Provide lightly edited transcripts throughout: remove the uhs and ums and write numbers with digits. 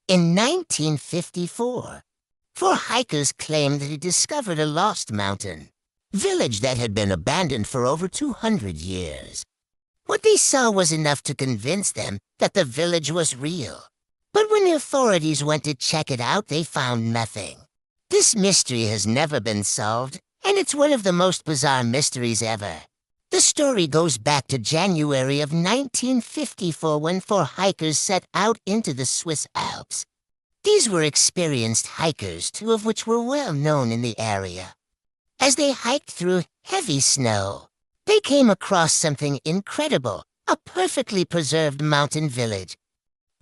In 1954, four hikers claimed that they discovered a lost mountain village that had been abandoned for over 200 years. What they saw was enough to convince them that the village was real. But when the authorities went to check it out, they found nothing. This mystery has never been solved, and it's one of the most bizarre mysteries ever. The story goes back to January of 1954 when four hikers set out into the Swiss Alps. These were experienced hikers, two of which were well known in the area. As they hiked through heavy snow, they came across something incredible, a perfectly preserved mountain village.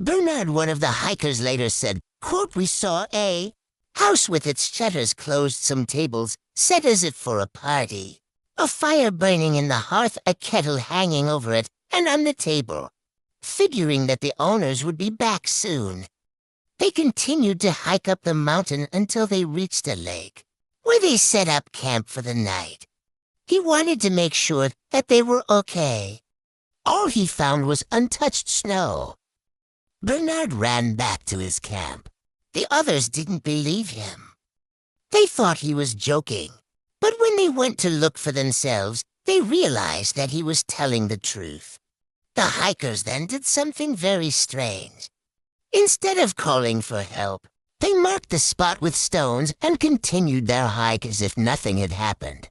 Bernard, one of the hikers, later said, quote, "We saw a house with its shutters closed, some tables set as if for a party. A fire burning in the hearth, a kettle hanging over it, and on the table, figuring that the owners would be back soon." They continued to hike up the mountain until they reached a lake, where they set up camp for the night. He wanted to make sure that they were okay. All he found was untouched snow. Bernard ran back to his camp. The others didn't believe him. They thought he was joking. But when they went to look for themselves, they realized that he was telling the truth. The hikers then did something very strange. Instead of calling for help, they marked the spot with stones and continued their hike as if nothing had happened.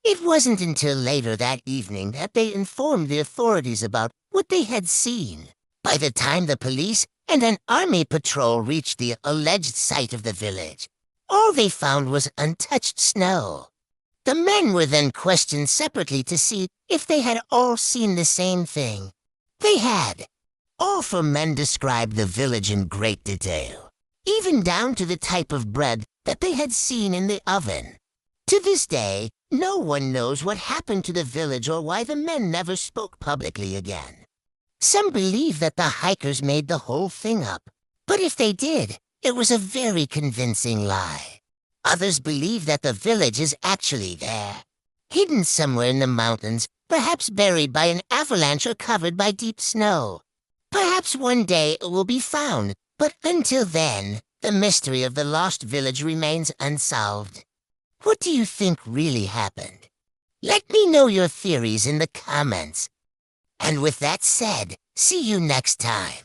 It wasn't until later that evening that they informed the authorities about what they had seen. By the time the police and an army patrol reached the alleged site of the village, all they found was untouched snow. The men were then questioned separately to see if they had all seen the same thing. They had. All four men described the village in great detail, even down to the type of bread that they had seen in the oven. To this day, no one knows what happened to the village or why the men never spoke publicly again. Some believe that the hikers made the whole thing up, but if they did, it was a very convincing lie. Others believe that the village is actually there, hidden somewhere in the mountains, perhaps buried by an avalanche or covered by deep snow. Perhaps one day it will be found, but until then, the mystery of the lost village remains unsolved. What do you think really happened? Let me know your theories in the comments. And with that said, see you next time.